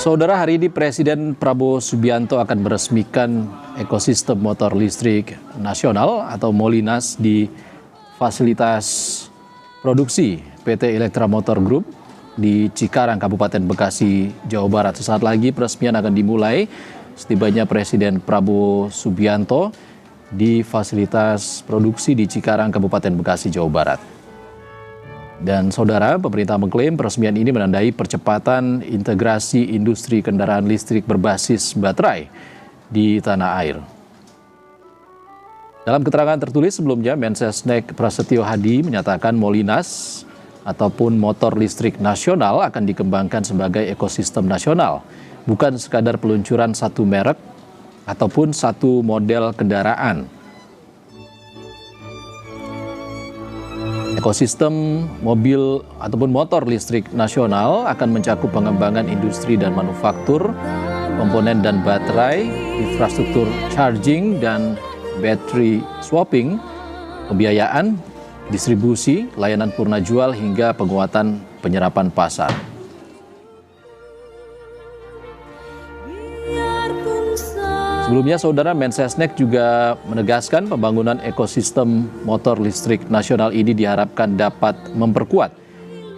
Saudara, hari ini Presiden Prabowo Subianto akan meresmikan ekosistem motor listrik nasional atau Molinas di fasilitas produksi PT Electra Motor Group di Cikarang, Kabupaten Bekasi, Jawa Barat. Sesaat lagi peresmian akan dimulai setibanya Presiden Prabowo Subianto di fasilitas produksi di Cikarang, Kabupaten Bekasi, Jawa Barat. Dan saudara, pemerintah mengklaim peresmian ini menandai percepatan integrasi industri kendaraan listrik berbasis baterai di tanah air. Dalam keterangan tertulis sebelumnya, Mensesnek Prasetyo Hadi menyatakan Molinas ataupun motor listrik nasional akan dikembangkan sebagai ekosistem nasional, bukan sekadar peluncuran satu merek ataupun satu model kendaraan. Ekosistem mobil ataupun motor listrik nasional akan mencakup pengembangan industri dan manufaktur, komponen dan baterai, infrastruktur charging dan battery swapping, pembiayaan, distribusi, layanan purna jual hingga penguatan penyerapan pasar. Sebelumnya, saudara, Mensesnek juga menegaskan pembangunan ekosistem motor listrik nasional ini diharapkan dapat memperkuat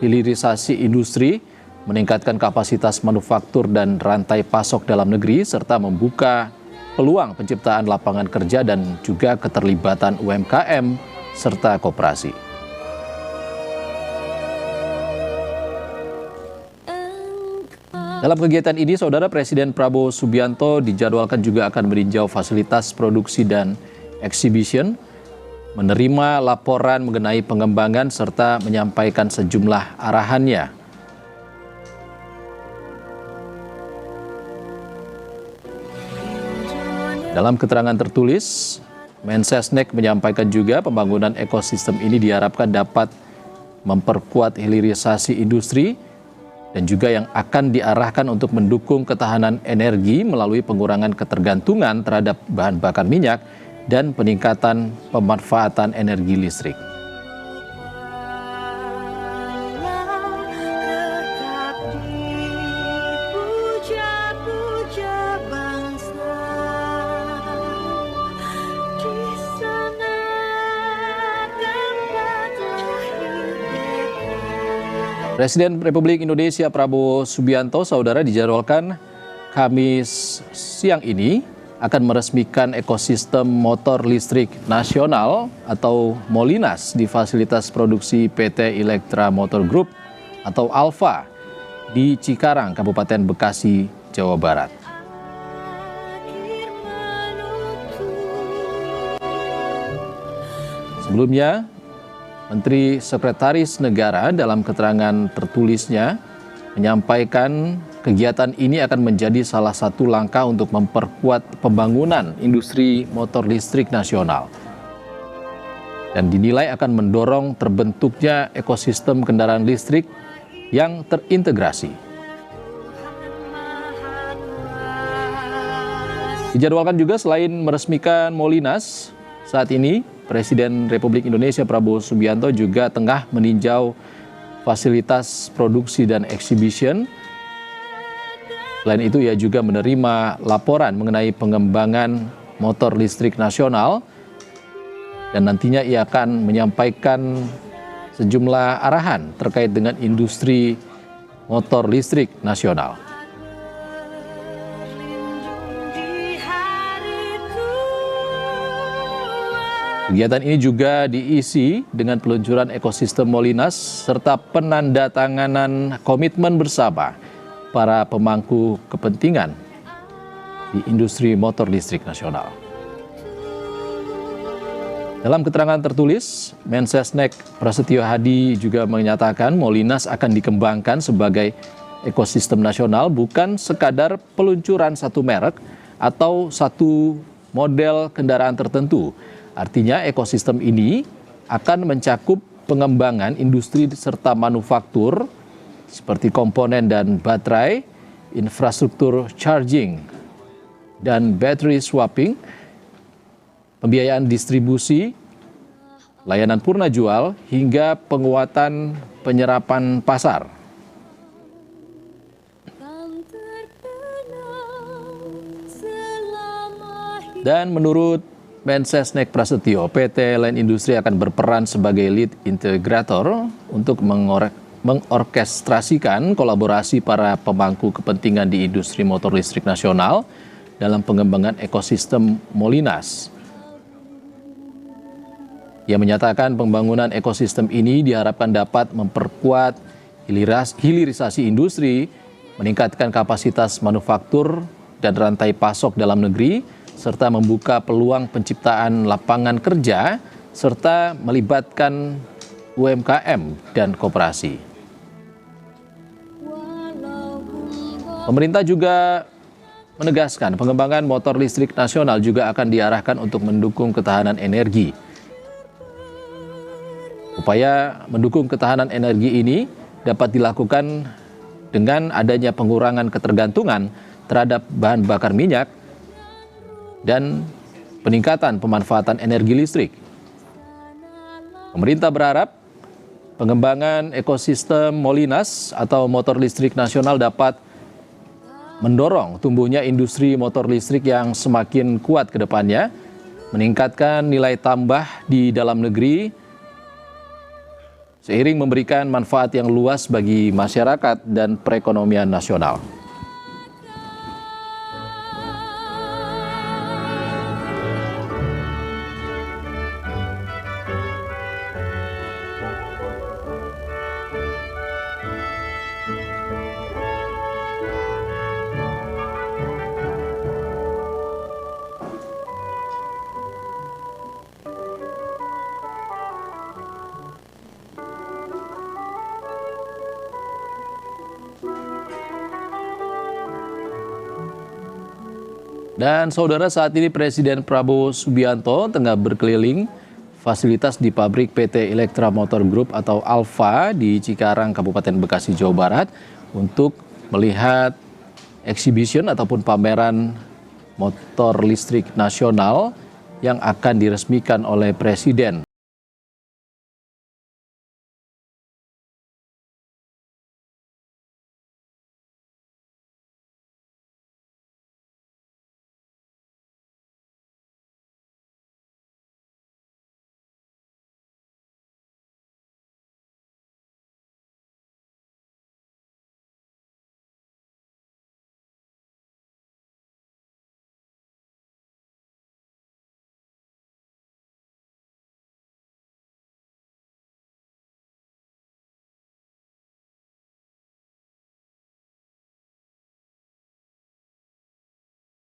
hilirisasi industri, meningkatkan kapasitas manufaktur dan rantai pasok dalam negeri, serta membuka peluang penciptaan lapangan kerja dan juga keterlibatan UMKM serta koperasi. Dalam kegiatan ini, saudara, Presiden Prabowo Subianto dijadwalkan juga akan meninjau fasilitas produksi dan exhibition, menerima laporan mengenai pengembangan serta menyampaikan sejumlah arahannya. Dalam keterangan tertulis, Mensesnek menyampaikan juga pembangunan ekosistem ini diharapkan dapat memperkuat hilirisasi industri dan juga yang akan diarahkan untuk mendukung ketahanan energi melalui pengurangan ketergantungan terhadap bahan bakar minyak dan peningkatan pemanfaatan energi listrik. Presiden Republik Indonesia Prabowo Subianto, saudara, dijadwalkan Kamis siang ini akan meresmikan ekosistem motor listrik nasional atau Molinas di fasilitas produksi PT Electra Motor Group atau Alfa di Cikarang, Kabupaten Bekasi, Jawa Barat. Sebelumnya, Menteri Sekretaris Negara dalam keterangan tertulisnya menyampaikan kegiatan ini akan menjadi salah satu langkah untuk memperkuat pembangunan industri motor listrik nasional dan dinilai akan mendorong terbentuknya ekosistem kendaraan listrik yang terintegrasi. Dijadwalkan juga selain meresmikan Molinas, saat ini Presiden Republik Indonesia Prabowo Subianto juga tengah meninjau fasilitas produksi dan exhibition. Selain itu, ia juga menerima laporan mengenai pengembangan motor listrik nasional dan nantinya ia akan menyampaikan sejumlah arahan terkait dengan industri motor listrik nasional. Kegiatan ini juga diisi dengan peluncuran ekosistem Molinas serta penandatanganan komitmen bersama para pemangku kepentingan di industri motor listrik nasional. Dalam keterangan tertulis, Mensesnek Prasetyo Hadi juga menyatakan Molinas akan dikembangkan sebagai ekosistem nasional, bukan sekadar peluncuran satu merek atau satu model kendaraan tertentu. Artinya ekosistem ini akan mencakup pengembangan industri serta manufaktur seperti komponen dan baterai, infrastruktur charging dan battery swapping, pembiayaan distribusi, layanan purna jual hingga penguatan penyerapan pasar. Dan menurut Mensesnek Prasetyo, PT Line Industri akan berperan sebagai lead integrator untuk mengorkestrasikan kolaborasi para pemangku kepentingan di industri motor listrik nasional dalam pengembangan ekosistem Molinas. Ia menyatakan pembangunan ekosistem ini diharapkan dapat memperkuat hilirisasi industri, meningkatkan kapasitas manufaktur dan rantai pasok dalam negeri, serta membuka peluang penciptaan lapangan kerja, serta melibatkan UMKM dan koperasi. Pemerintah juga menegaskan pengembangan motor listrik nasional juga akan diarahkan untuk mendukung ketahanan energi. Upaya mendukung ketahanan energi ini dapat dilakukan dengan adanya pengurangan ketergantungan terhadap bahan bakar minyak dan peningkatan pemanfaatan energi listrik. Pemerintah berharap pengembangan ekosistem Molinas atau motor listrik nasional dapat mendorong tumbuhnya industri motor listrik yang semakin kuat ke depannya, meningkatkan nilai tambah di dalam negeri, seiring memberikan manfaat yang luas bagi masyarakat dan perekonomian nasional. Dan saudara, saat ini Presiden Prabowo Subianto tengah berkeliling fasilitas di pabrik PT Electra Motor Group atau Alfa di Cikarang, Kabupaten Bekasi, Jawa Barat untuk melihat exhibition ataupun pameran motor listrik nasional yang akan diresmikan oleh Presiden.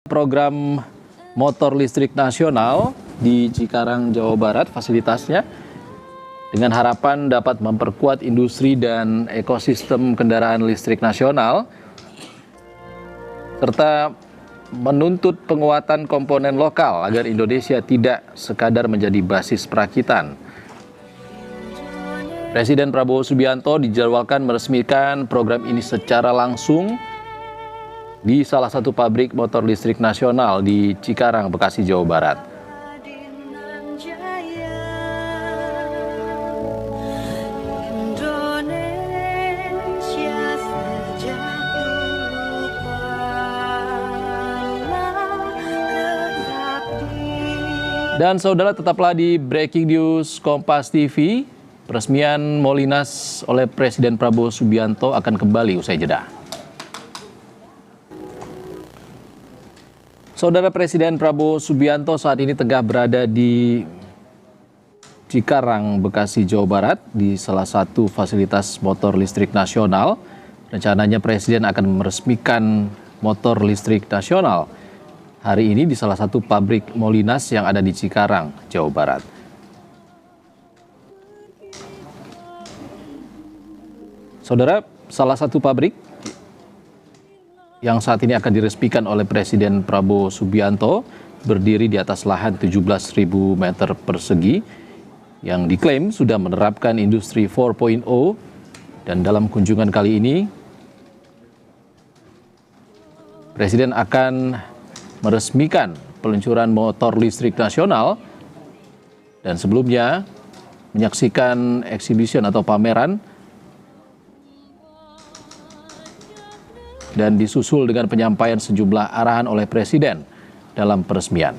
Program motor listrik nasional di Cikarang, Jawa Barat, fasilitasnya dengan harapan dapat memperkuat industri dan ekosistem kendaraan listrik nasional, serta menuntut penguatan komponen lokal agar Indonesia tidak sekadar menjadi basis perakitan. Presiden Prabowo Subianto dijadwalkan meresmikan program ini secara langsung di salah satu pabrik motor listrik nasional di Cikarang, Bekasi, Jawa Barat. Dan saudara, tetaplah di Breaking News Kompas TV. Peresmian Molinas oleh Presiden Prabowo Subianto akan kembali usai jeda. Saudara, Presiden Prabowo Subianto saat ini tengah berada di Cikarang, Bekasi, Jawa Barat di salah satu fasilitas motor listrik nasional. Rencananya Presiden akan meresmikan motor listrik nasional hari ini di salah satu pabrik Molinas yang ada di Cikarang, Jawa Barat. Saudara, salah satu pabrik yang saat ini akan diresmikan oleh Presiden Prabowo Subianto berdiri di atas lahan 17.000 meter persegi yang diklaim sudah menerapkan industri 4.0, dan dalam kunjungan kali ini Presiden akan meresmikan peluncuran motor listrik nasional dan sebelumnya menyaksikan exhibition atau pameran dan disusul dengan penyampaian sejumlah arahan oleh Presiden dalam peresmian.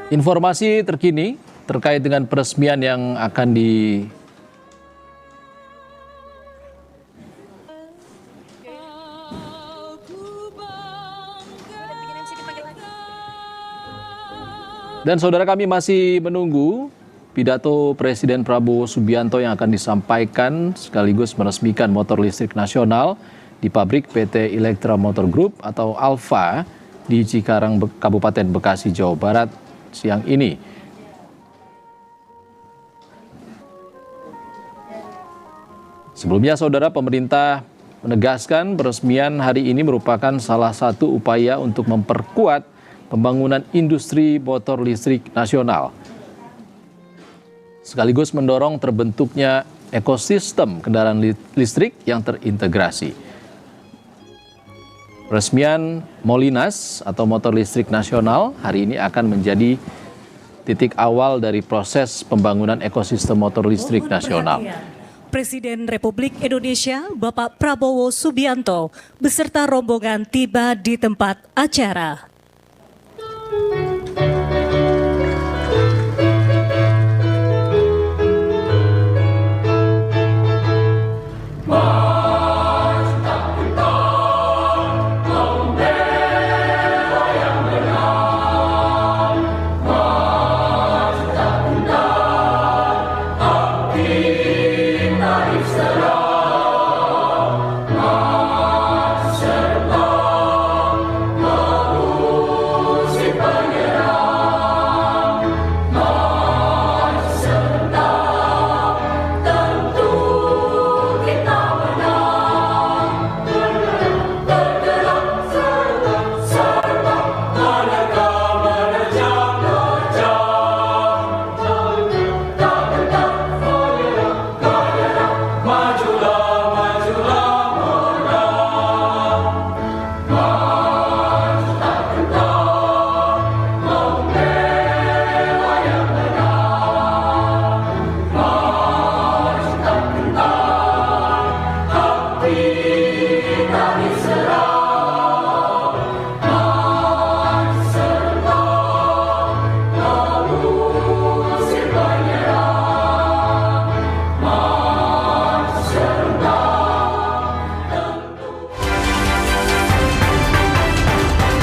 Informasi terkini terkait dengan peresmian yang akan Dan saudara, kami masih menunggu pidato Presiden Prabowo Subianto yang akan disampaikan sekaligus meresmikan motor listrik nasional di pabrik PT Electra Motor Group atau Alfa di Cikarang, Kabupaten Bekasi, Jawa Barat siang ini. Sebelumnya saudara, pemerintah menegaskan peresmian hari ini merupakan salah satu upaya untuk memperkuat pembangunan industri motor listrik nasional, sekaligus mendorong terbentuknya ekosistem kendaraan listrik yang terintegrasi. Peresmian Molinas atau motor listrik nasional hari ini akan menjadi titik awal dari proses pembangunan ekosistem motor listrik nasional. Presiden Republik Indonesia Bapak Prabowo Subianto beserta rombongan tiba di tempat acara.